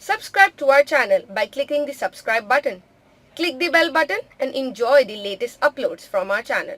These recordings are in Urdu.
Subscribe to our channel by clicking the subscribe button. Click the bell button and enjoy the latest uploads from our channel.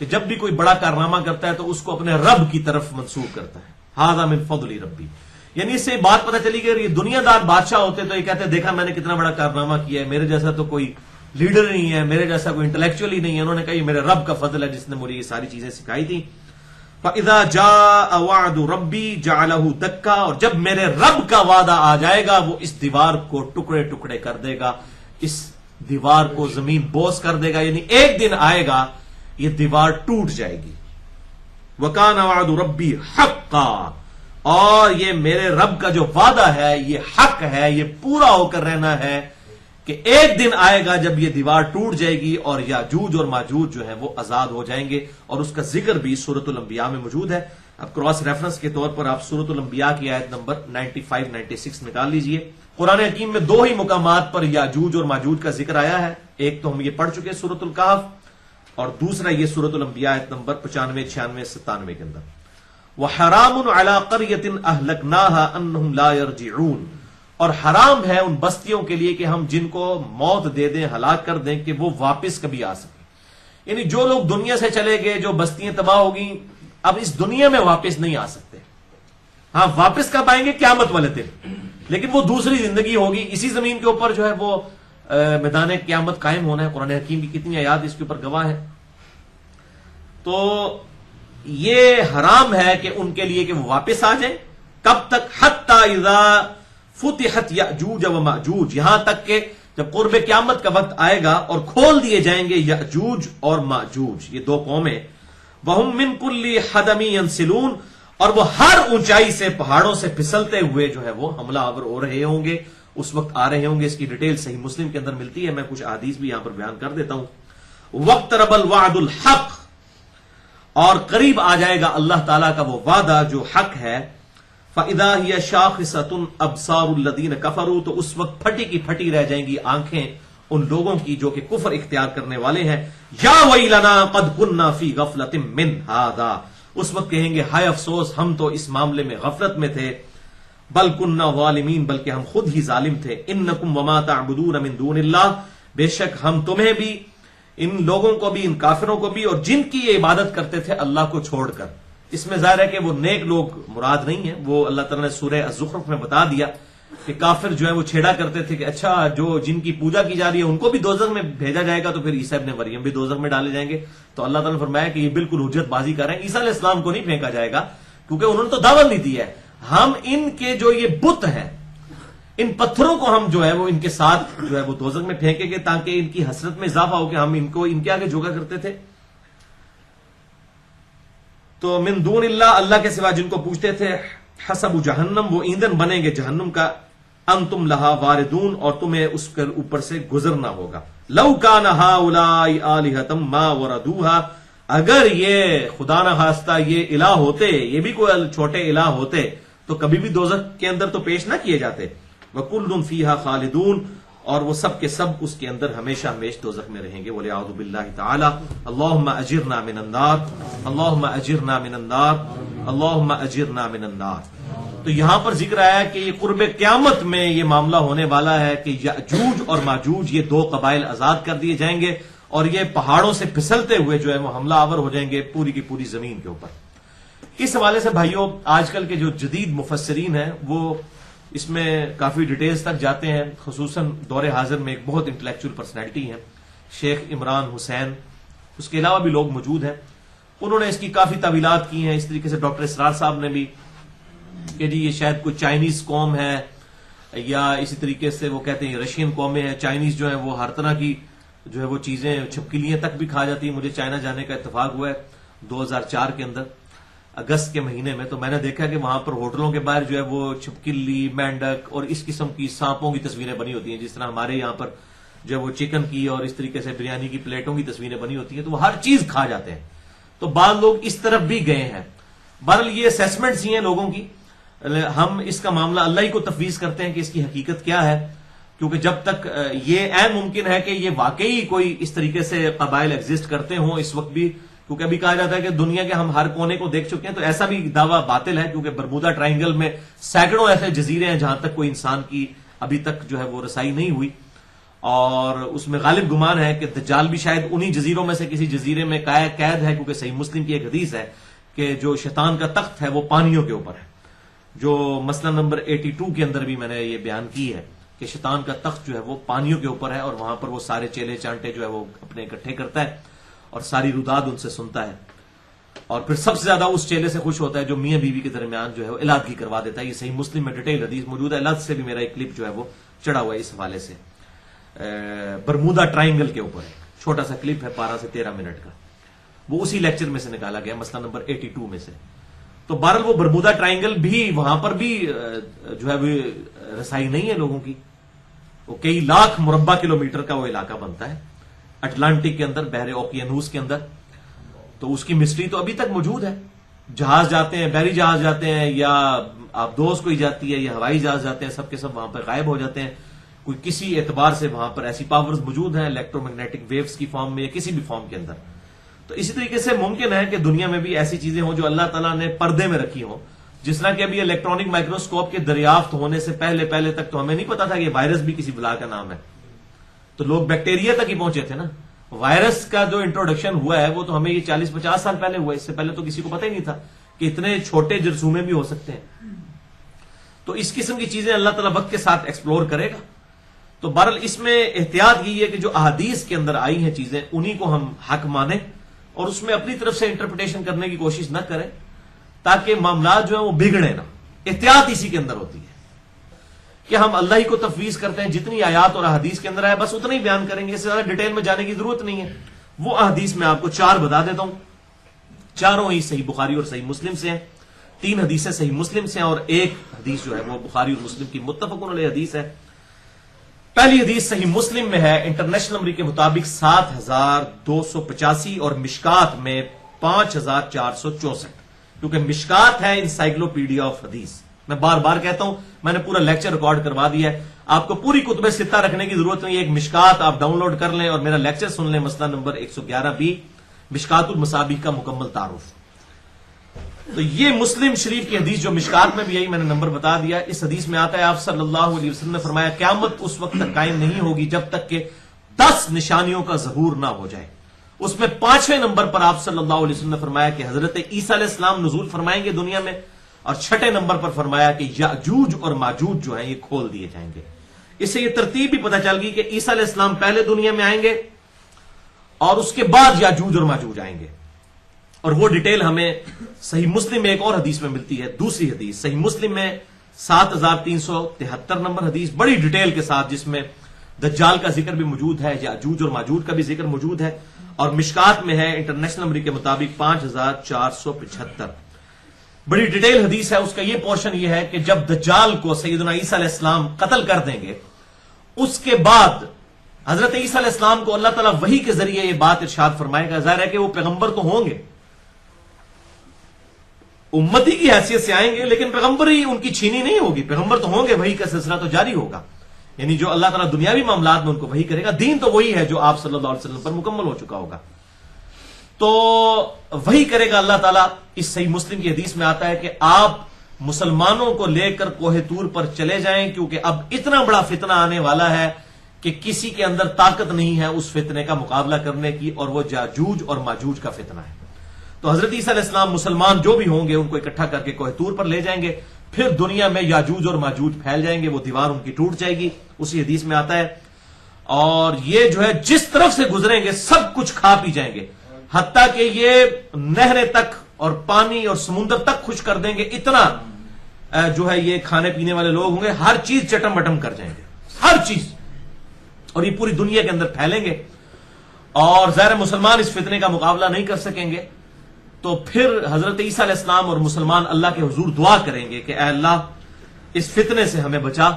کہ جب بھی کوئی بڑا کارنامہ کرتا ہے تو اس کو اپنے رب کی طرف منسوب کرتا ہے. ھذا من فضل ربی. یعنی اس سے بات پتہ چلی کہ یہ دنیا دار بادشاہ ہوتے تو یہ کہتے ہیں دیکھا میں نے کتنا بڑا کارنامہ کیا ہے, میرے جیسا تو کوئی لیڈر نہیں ہے, میرے جیسا کوئی انٹلیکچوئل ہی نہیں ہے. انہوں نے کہا یہ میرے رب کا فضل ہے جس نے مجھے یہ ساری چیزیں سکھائی تھی. فَإِذَا جَاءَ وَعْدُ رَبِّي جَعَلَهُ دَكَّا. اور جب میرے رب کا وعدہ آ جائے گا وہ اس دیوار کو ٹکڑے ٹکڑے کر دے گا, اس دیوار کو زمین بوس کر دے گا. یعنی ایک دن آئے گا یہ دیوار ٹوٹ جائے گی. وَكَانَ وَعْدُ رَبِّي حَقًّا. اور یہ میرے رب کا جو وعدہ ہے یہ حق ہے, یہ پورا ہو کر رہنا ہے کہ ایک دن آئے گا جب یہ دیوار ٹوٹ جائے گی اور یاجوج اور ماجوج جو ہے وہ آزاد ہو جائیں گے. اور اس کا ذکر بھی سورۃ الانبیاء میں موجود ہے. اب کراس ریفرنس کے طور پر آپ سورۃ الانبیاء کی آیت نمبر 95-96 نکال لیجئے. قرآن حکیم میں 2 ہی مقامات پر یاجوج اور ماجوج کا ذکر آیا ہے. ایک تو ہم یہ پڑھ چکے سورۃ الکہف, اور دوسرا یہ سورۃ الانبیاء آیت نمبر 95, 96, 97 کے اندر. وَحَرَامٌ عَلَىٰ قَرْيَةٍ أَهْلَكْنَاهَا أَنَّهُمْ لَا يَرْجِعُونَ. اور حرام ہے ان بستیوں کے لیے کہ ہم جن کو موت دے دیں, ہلاک کر دیں کہ وہ واپس کبھی آ سکیں. یعنی جو لوگ دنیا سے چلے گئے, جو بستیاں تباہ ہو گئیں, اب اس دنیا میں واپس نہیں آ سکتے. ہاں واپس کب آئیں گے؟ قیامت والے دن. لیکن وہ دوسری زندگی ہوگی. اسی زمین کے اوپر جو ہے وہ میدان قیامت قائم ہونا ہے. قرآن حکیم کی کتنی آیات اس کے اوپر گواہ ہے. تو یہ حرام ہے کہ ان کے لیے کہ وہ واپس آ جائیں. کب تک؟ حتی اذا فتحت یأجوج و مأجوج. یہاں تک کہ جب قرب قیامت کا وقت آئے گا اور کھول دیے جائیں گے یأجوج اور مأجوج, یہ 2 قومیں. وہم من کل حدم ینسلون. اور وہ ہر اونچائی سے, پہاڑوں سے پھسلتے ہوئے جو ہے وہ حملہ آور ہو رہے ہوں گے, اس وقت آ رہے ہوں گے. اس کی ڈیٹیل صحیح مسلم کے اندر ملتی ہے, میں کچھ احادیث بھی یہاں پر بیان کر دیتا ہوں. واقترب الوعد الحق. اور قریب آ جائے گا اللہ تعالیٰ کا وہ وعدہ جو حق ہے. فَإِذَا هِيَ شَاخِصَةٌ أَبْصَارُ الَّذِينَ كَفَرُوا. تو اس وقت پھٹی کی پھٹی رہ جائیں گی آنکھیں ان لوگوں کی جو کہ کفر اختیار کرنے والے ہیں. یا ویلنا قد كنا فی غفلۃ من هذا. اس وقت کہیں گے ہائے افسوس, ہم تو اس معاملے میں غفلت میں تھے. بل كنا ظالمین. بلکہ ہم خود ہی ظالم تھے. انکم وما تعبدون من دون اللہ. بے شک ہم تمہیں بھی, ان لوگوں کو بھی, ان کافروں کو بھی, اور جن کی یہ عبادت کرتے تھے اللہ کو چھوڑ کر. اس میں ظاہر ہے کہ وہ نیک لوگ مراد نہیں ہیں. وہ اللہ تعالیٰ نے سورہ الزخرف میں بتا دیا کہ کافر جو ہے وہ چھیڑا کرتے تھے کہ اچھا جو جن کی پوجا کی جا رہی ہے ان کو بھی دوزخ میں بھیجا جائے گا, تو پھر عیسیٰ ابن مریم بھی دوزخ میں ڈالے جائیں گے. تو اللہ تعالیٰ نے فرمایا کہ یہ بالکل حجت بازی کر رہے ہیں. عیسیٰ علیہ السلام کو نہیں پھینکا جائے گا کیونکہ انہوں نے تو دعوت نہیں دی ہے. ہم ان کے جو یہ بت ہیں, ان پتھروں کو ہم جو ہے وہ ان کے ساتھ جو ہے وہ دوزخ میں پھینکیں گے تاکہ ان کی حسرت میں اضافہ ہو کہ ہم ان کو ان کے آگے جھکا کرتے تھے. تو من دون اللہ, اللہ کے سوا جن کو پوچھتے تھے. حسب جہنم, وہ ایندھن بنیں گے جہنم کا. انتم لہا واردون, اور تمہیں اس کے اوپر سے گزرنا ہوگا. لو کان ہؤلاء آلہۃ ما وردوها. اگر یہ خدا نہ خواستہ یہ الہ ہوتے, یہ بھی کوئی چھوٹے الہ ہوتے, تو کبھی بھی دوزخ کے اندر تو پیش نہ کیے جاتے. وکل فیہا خالدون. اور وہ سب کے سب اس کے اندر ہمیشہ ہمیش دوزخ میں رہیں گے. والعیاذ باللہ تعالی. اللہم اجرنا من النار, اللہم اجرنا من النار, اللہم اجرنا من النار. تو یہاں پر ذکر آیا کہ یہ قرب قیامت میں یہ معاملہ ہونے والا ہے کہ یاجوج اور ماجوج یہ 2 قبائل آزاد کر دیے جائیں گے, اور یہ پہاڑوں سے پھسلتے ہوئے جو ہے وہ حملہ آور ہو جائیں گے پوری کی پوری زمین کے اوپر. اس حوالے سے بھائیوں آج کل کے جو جدید مفسرین ہیں وہ اس میں کافی ڈیٹیلز تک جاتے ہیں. خصوصاً دور حاضر میں ایک بہت انٹلیکچوئل پرسنالٹی ہیں شیخ عمران حسین, اس کے علاوہ بھی لوگ موجود ہیں. انہوں نے اس کی کافی تعویلات کی ہیں. اس طریقے سے ڈاکٹر اسرار صاحب نے بھی کہ جی یہ شاید کوئی چائنیز قوم ہے, یا اسی طریقے سے وہ کہتے ہیں رشین قومیں ہیں. چائنیز جو ہے وہ ہر طرح کی جو ہے وہ چیزیں, چھپکلیاں تک بھی کھا جاتی ہیں. مجھے چائنا جانے کا اتفاق ہوا ہے 2004 کے اندر اگست کے مہینے میں, تو میں نے دیکھا کہ وہاں پر ہوٹلوں کے باہر جو ہے وہ چھپکلی, مینڈک اور اس قسم کی سانپوں کی تصویریں بنی ہوتی ہیں, جس طرح ہمارے یہاں پر جو ہے وہ چکن کی اور اس طریقے سے بریانی کی پلیٹوں کی تصویریں بنی ہوتی ہیں. تو وہ ہر چیز کھا جاتے ہیں. تو بعض لوگ اس طرف بھی گئے ہیں. بہرحال یہ اسیسمنٹس ہی ہیں لوگوں کی. ہم اس کا معاملہ اللہ ہی کو تفویض کرتے ہیں کہ اس کی حقیقت کیا ہے, کیونکہ جب تک یہ عین ممکن ہے کہ یہ واقعی کوئی اس طریقے سے قبائل ایگزسٹ کرتے ہوں اس وقت بھی, کیونکہ ابھی کہا جاتا ہے کہ دنیا کے ہم ہر کونے کو دیکھ چکے ہیں, تو ایسا بھی دعویٰ باطل ہے کیونکہ برمودا ٹرائنگل میں سینکڑوں ایسے جزیرے ہیں جہاں تک کوئی انسان کی ابھی تک جو ہے وہ رسائی نہیں ہوئی. اور اس میں غالب گمان ہے کہ دجال بھی شاید انہی جزیروں میں سے کسی جزیرے میں قید ہے، کیونکہ صحیح مسلم کی ایک حدیث ہے کہ جو شیطان کا تخت ہے وہ پانیوں کے اوپر ہے، جو مسئلہ نمبر 82 کے اندر بھی میں نے یہ بیان کی ہے کہ شیطان کا تخت جو ہے وہ پانیوں کے اوپر ہے، اور وہاں پر وہ سارے چیلے چانٹے جو ہے وہ اپنے اکٹھے کرتا ہے اور ساری روداد ان سے سنتا ہے، اور پھر سب سے زیادہ اس چیلے سے خوش ہوتا ہے جو میاں بیوی کے درمیان جو ہے وہ علادگی کروا دیتا ہے۔ یہ صحیح مسلم میں ڈیٹیل حدیث موجود ہے، علاد سے بھی میرا ایک کلپ جو ہے وہ چڑھا ہوا ہے اس حوالے سے، برمودا ٹرائنگل کے اوپر ہے، چھوٹا سا کلپ ہے 12 سے 13 منٹ کا، وہ اسی لیکچر میں سے نکالا گیا، مسئلہ نمبر 82 میں سے۔ تو بہرحال وہ برمودا ٹرائنگل بھی وہاں پر بھی جو ہے وہ رسائی نہیں ہے لوگوں کی، وہ کئی لاکھ مربع کلومیٹر کا وہ علاقہ بنتا ہے اٹلانٹک کے اندر، بحر اوقیانوس کے اندر، تو اس کی مسٹری تو ابھی تک موجود ہے۔ جہاز جاتے ہیں، بحری جہاز جاتے ہیں، یا آبدوز کوئی جاتی ہے، یا ہوائی جہاز جاتے ہیں، سب کے سب وہاں پر غائب ہو جاتے ہیں۔ کوئی کسی اعتبار سے وہاں پر ایسی پاورز موجود ہیں الیکٹرو میگنیٹک ویوز کی فارم میں یا کسی بھی فارم کے اندر۔ تو اسی طریقے سے ممکن ہے کہ دنیا میں بھی ایسی چیزیں ہوں جو اللہ تعالیٰ نے پردے میں رکھی ہوں، جس طرح کہ ابھی الیکٹرانک مائکروسکوپ کے دریافت ہونے سے پہلے تک تو ہمیں نہیں پتا تھا کہ وائرس بھی کسی بلا کا نام ہے، تو لوگ بیکٹیریا تک ہی پہنچے تھے نا۔ وائرس کا جو انٹروڈکشن ہوا ہے وہ تو ہمیں یہ 40-50 سال پہلے ہوا ہے، اس سے پہلے تو کسی کو پتہ ہی نہیں تھا کہ اتنے چھوٹے جرثومے بھی ہو سکتے ہیں۔ تو اس قسم کی چیزیں اللہ تعالیٰ وقت کے ساتھ ایکسپلور کرے گا۔ تو بہرحال اس میں احتیاط یہ ہے کہ جو احادیث کے اندر آئی ہیں چیزیں انہی کو ہم حق مانیں اور اس میں اپنی طرف سے انٹرپریٹیشن کرنے کی کوشش نہ کریں تاکہ معاملات جو ہیں وہ بگڑے نہ۔ احتیاط اسی کے اندر ہوتی ہے کہ ہم اللہ ہی کو تفویض کرتے ہیں، جتنی آیات اور احادیث کے اندر آئے بس اتنا ہی بیان کریں گے، اس سے زیادہ ڈیٹیل میں جانے کی ضرورت نہیں ہے۔ وہ احادیث میں آپ کو 4 بتا دیتا ہوں، چاروں ہی صحیح بخاری اور صحیح مسلم سے ہیں، 3 حدیثیں صحیح مسلم سے ہیں اور ایک حدیث جو ہے وہ بخاری اور مسلم کی متفق علیہ حدیث ہے۔ پہلی حدیث صحیح مسلم میں ہے، انٹرنیشنل نمبر کے مطابق 7285 اور مشکات میں 5464، کیونکہ مشکات ہے انسائکلوپیڈیا آف حدیث۔ میں بار بار کہتا ہوں، میں نے پورا لیکچر ریکارڈ کروا دیا ہے، آپ کو پوری کتب ستہ رکھنے کی ضرورت نہیں ہے، ایک مشکات آپ ڈاؤن لوڈ کر لیں اور میرا لیکچر سن لیں، مسئلہ نمبر 111B مشکات المصابیح کا مکمل تعارف۔ تو یہ مسلم شریف کی حدیث جو مشکات میں بھی یہی میں نے نمبر بتا دیا، اس حدیث میں آتا ہے آپ صلی اللہ علیہ وسلم نے فرمایا قیامت اس وقت تک قائم نہیں ہوگی جب تک کہ 10 نشانیوں کا ظہور نہ ہو جائے۔ اس میں 5ویں نمبر پر آپ صلی اللہ علیہ وسلم نے فرمایا کہ حضرت عیسیٰ علیہ السلام نزول فرمائیں گے دنیا میں، اور 6 نمبر پر فرمایا کہ یاجوج اور ماجوج جو ہیں یہ کھول دیے جائیں گے۔ اس سے یہ ترتیب بھی پتہ چل گئی کہ عیسیٰ علیہ السلام پہلے دنیا میں آئیں گے اور اس کے بعد یاجوج اور ماجوج آئیں گے، اور وہ ڈیٹیل ہمیں صحیح مسلم میں ایک اور حدیث میں ملتی ہے، دوسری حدیث صحیح مسلم میں 7373 نمبر حدیث بڑی ڈیٹیل کے ساتھ، جس میں دجال کا ذکر بھی موجود ہے، یاجوج اور ماجوج کا بھی ذکر موجود ہے، اور مشکات میں ہے انٹرنیشنل نمبر کے مطابق 5475۔ بڑی ڈیٹیل حدیث ہے، اس کا یہ پورشن یہ ہے کہ جب دجال کو سیدنا عیسیٰ علیہ السلام قتل کر دیں گے، اس کے بعد حضرت عیسیٰ علیہ السلام کو اللہ تعالیٰ وحی کے ذریعے یہ بات ارشاد فرمائے گا۔ ظاہر ہے کہ وہ پیغمبر تو ہوں گے، امتی کی حیثیت سے آئیں گے، لیکن پیغمبری ان کی چھینی نہیں ہوگی، پیغمبر تو ہوں گے، وحی کا سلسلہ تو جاری ہوگا، یعنی جو اللہ تعالیٰ دنیاوی معاملات میں ان کو وحی کرے گا، دین تو وہی ہے جو آپ صلی اللہ علیہ وسلم پر مکمل ہو چکا ہوگا، تو وہی کرے گا اللہ تعالیٰ۔ اس صحیح مسلم کی حدیث میں آتا ہے کہ آپ مسلمانوں کو لے کر کوہ طور پر چلے جائیں، کیونکہ اب اتنا بڑا فتنہ آنے والا ہے کہ کسی کے اندر طاقت نہیں ہے اس فتنے کا مقابلہ کرنے کی، اور وہ یاجوج اور ماجوج کا فتنہ ہے۔ تو حضرت عیسیٰ علیہ السلام مسلمان جو بھی ہوں گے ان کو اکٹھا کر کے کوہ طور پر لے جائیں گے، پھر دنیا میں یاجوج اور ماجوج پھیل جائیں گے، وہ دیوار ان کی ٹوٹ جائے گی، اسی حدیث میں آتا ہے، اور یہ جو ہے جس طرف سے گزریں گے سب کچھ کھا پی جائیں گے، حتیٰ کہ یہ نہریں تک اور پانی اور سمندر تک خشک کر دیں گے، اتنا جو ہے یہ کھانے پینے والے لوگ ہوں گے، ہر چیز چٹم بٹم کر جائیں گے، ہر چیز، اور یہ پوری دنیا کے اندر پھیلیں گے، اور ظاہر مسلمان اس فتنے کا مقابلہ نہیں کر سکیں گے۔ تو پھر حضرت عیسیٰ علیہ السلام اور مسلمان اللہ کے حضور دعا کریں گے کہ اے اللہ اس فتنے سے ہمیں بچا،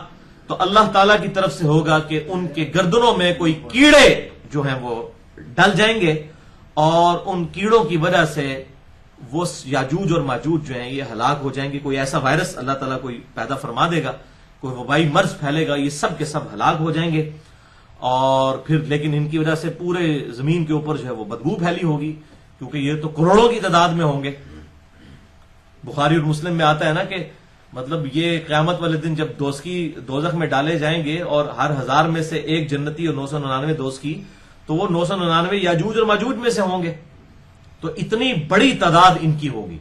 تو اللہ تعالیٰ کی طرف سے ہوگا کہ ان کے گردنوں میں کوئی کیڑے جو ہیں وہ ڈل جائیں گے، اور ان کیڑوں کی وجہ سے وہ یاجوج اور ماجوج جو ہیں یہ ہلاک ہو جائیں گے، کوئی ایسا وائرس اللہ تعالیٰ کوئی پیدا فرما دے گا، کوئی وبائی مرض پھیلے گا، یہ سب کے سب ہلاک ہو جائیں گے، اور پھر لیکن ان کی وجہ سے پورے زمین کے اوپر جو ہے وہ بدبو پھیلی ہوگی، کیونکہ یہ تو کروڑوں کی تعداد میں ہوں گے۔ بخاری اور مسلم میں آتا ہے نا کہ مطلب یہ قیامت والے دن جب دوزخ میں ڈالے جائیں گے اور ہر 1000 میں سے ایک جنتی اور 999 دوزخی، تو وہ 999 یاجوج اور ماجوج میں سے ہوں گے، تو اتنی بڑی تعداد ان کی ہوگی۔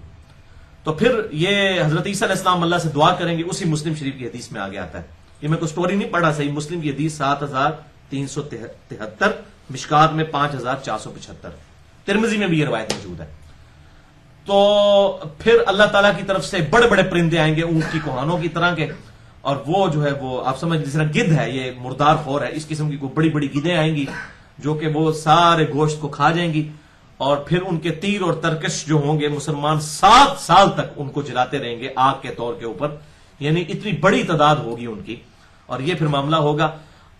تو پھر یہ حضرت عیسیٰ علیہ السلام اللہ سے دعا کریں گے، اسی مسلم شریف کی حدیث میں آگے آتا ہے، یہ میں کوئی سٹوری نہیں پڑھا، صحیح مسلم کی حدیث 7373، مشکات میں 5475، ترمذی میں بھی یہ روایت موجود ہے۔ تو پھر اللہ تعالیٰ کی طرف سے بڑے بڑے پرندے آئیں گے اونٹ کی کوہانوں کی طرح کے، اور وہ جو ہے وہ آپ سمجھ جس طرح گدھ ہے، یہ مردار خور ہے، اس قسم کی کوئی بڑی بڑی گدھیں آئیں گی جو کہ وہ سارے گوشت کو کھا جائیں گی، اور پھر ان کے تیر اور ترکش جو ہوں گے مسلمان 7 سال تک ان کو جلاتے رہیں گے آگ کے طور کے اوپر، یعنی اتنی بڑی تعداد ہوگی ان کی، اور یہ پھر معاملہ ہوگا۔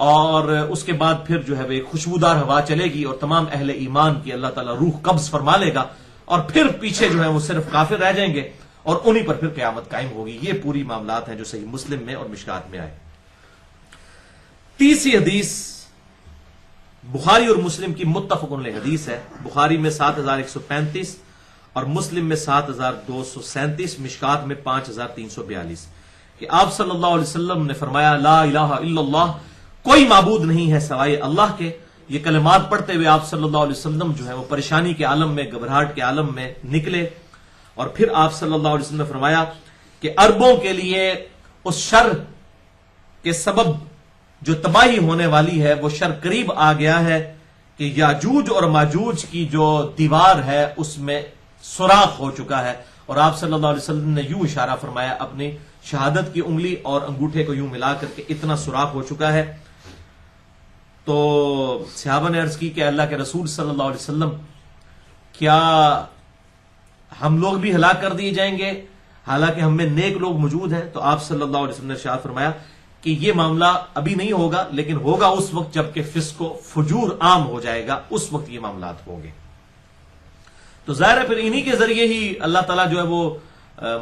اور اس کے بعد پھر جو ہے وہ ایک خوشبودار ہوا چلے گی اور تمام اہل ایمان کی اللہ تعالیٰ روح قبض فرما لے گا، اور پھر پیچھے جو ہے وہ صرف کافر رہ جائیں گے، اور انہی پر پھر قیامت قائم ہوگی۔ یہ پوری معاملات ہیں جو صحیح مسلم میں اور مشکات میں آئے۔ تیسری حدیث بخاری اور مسلم کی متفق علیہ حدیث ہے، بخاری میں 7135 اور مسلم میں 7237، مشکات میں 5342، کہ آپ صلی اللہ علیہ وسلم نے فرمایا لا الہ الا اللہ، کوئی معبود نہیں ہے سوائے اللہ کے۔ یہ کلمات پڑھتے ہوئے آپ صلی اللہ علیہ وسلم جو ہے وہ پریشانی کے عالم میں، گھبراہٹ کے عالم میں نکلے، اور پھر آپ صلی اللہ علیہ وسلم نے فرمایا کہ عربوں کے لیے اس شر کے سبب جو تباہی ہونے والی ہے وہ شر قریب آ گیا ہے کہ یاجوج اور ماجوج کی جو دیوار ہے اس میں سوراخ ہو چکا ہے، اور آپ صلی اللہ علیہ وسلم نے یوں اشارہ فرمایا اپنی شہادت کی انگلی اور انگوٹھے کو یوں ملا کر کے، اتنا سوراخ ہو چکا ہے۔ تو صحابہ نے عرض کی کہ اللہ کے رسول صلی اللہ علیہ وسلم، کیا ہم لوگ بھی ہلاک کر دیے جائیں گے حالانکہ ہم میں نیک لوگ موجود ہیں؟ تو آپ صلی اللہ علیہ وسلم نے ارشاد فرمایا کہ یہ معاملہ ابھی نہیں ہوگا، لیکن ہوگا اس وقت جب کہ فسق و فجور عام ہو جائے گا، اس وقت یہ معاملات ہوں گے۔ تو ظاہر ہے پھر انہی کے ذریعے ہی اللہ تعالیٰ جو ہے وہ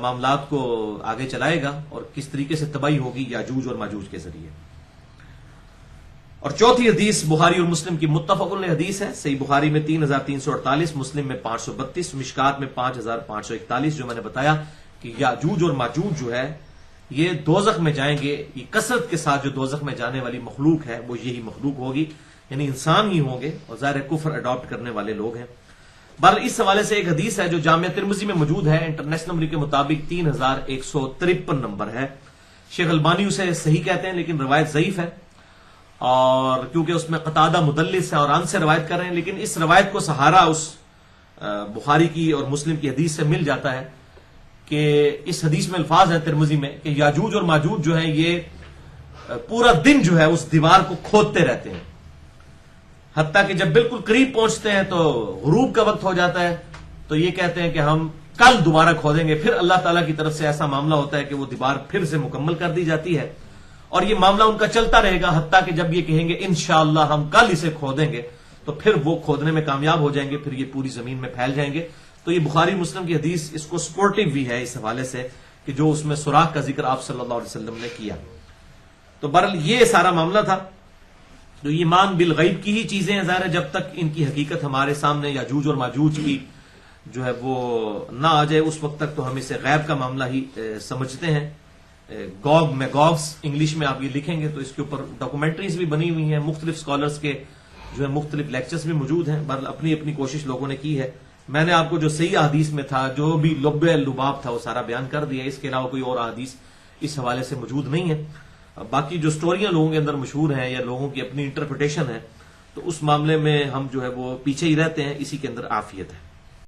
معاملات کو آگے چلائے گا، اور کس طریقے سے تباہی ہوگی یاجوج اور ماجوج کے ذریعے۔ اور چوتھی حدیث بخاری اور مسلم کی متفق علیہ حدیث ہے، صحیح بخاری میں 3348، مسلم میں 532، مشکات میں 5541، جو میں نے بتایا کہ یاجوج اور ماجوج جو ہے یہ دوزخ میں جائیں گے، یہ کثرت کے ساتھ جو دوزخ میں جانے والی مخلوق ہے وہ یہی مخلوق ہوگی، یعنی انسان ہی ہوں گے، اور ظاہر کفر اڈاپٹ کرنے والے لوگ ہیں۔ بہرحال اس حوالے سے ایک حدیث ہے جو جامعہ ترمذی میں موجود ہے، انٹرنیشنل نمبر کے مطابق 3153 نمبر ہے، شیخ البانی اسے صحیح کہتے ہیں لیکن روایت ضعیف ہے، اور کیونکہ اس میں قتادہ مدلس ہے اور ان سے روایت کر رہے ہیں، لیکن اس روایت کو سہارا اس بخاری کی اور مسلم کی حدیث سے مل جاتا ہے کہ اس حدیث میں الفاظ ہیں ترمذی میں کہ یاجوج اور ماجوج جو ہیں یہ پورا دن جو ہے اس دیوار کو کھودتے رہتے ہیں، حتیٰ کہ جب بالکل قریب پہنچتے ہیں تو غروب کا وقت ہو جاتا ہے، تو یہ کہتے ہیں کہ ہم کل دوبارہ کھودیں گے، پھر اللہ تعالیٰ کی طرف سے ایسا معاملہ ہوتا ہے کہ وہ دیوار پھر سے مکمل کر دی جاتی ہے، اور یہ معاملہ ان کا چلتا رہے گا حتیٰ کہ جب یہ کہیں گے انشاءاللہ ہم کل اسے کھودیں گے، تو پھر وہ کھودنے میں کامیاب ہو جائیں گے، پھر یہ پوری زمین میں پھیل جائیں گے۔ تو یہ بخاری مسلم کی حدیث اس کو سپورٹیو بھی ہے اس حوالے سے کہ جو اس میں سوراخ کا ذکر آپ صلی اللہ علیہ وسلم نے کیا۔ تو بہرحال یہ سارا معاملہ تھا۔ تو ایمان بالغیب کی ہی چیزیں ہیں، ظاہر ہے جب تک ان کی حقیقت ہمارے سامنے یاجوج اور ماجوج کی جو ہے وہ نہ آ جائے اس وقت تک تو ہم اسے غیب کا معاملہ ہی سمجھتے ہیں۔ گوگ میگوگس انگلش میں آپ یہ لکھیں گے تو اس کے اوپر ڈاکومنٹریز بھی بنی ہوئی ہیں، مختلف اسکالرس کے جو ہے مختلف لیکچرز بھی موجود ہیں، بہرحال اپنی اپنی کوشش لوگوں نے کی ہے۔ میں نے آپ کو جو صحیح احادیث میں تھا، جو بھی لب لباب تھا وہ سارا بیان کر دیا، اس کے علاوہ کوئی اور احادیث اس حوالے سے موجود نہیں ہے۔ باقی جو سٹوریاں لوگوں کے اندر مشہور ہیں یا لوگوں کی اپنی انٹرپریٹیشن ہے، تو اس معاملے میں ہم جو ہے وہ پیچھے ہی رہتے ہیں، اسی کے اندر عافیت ہے۔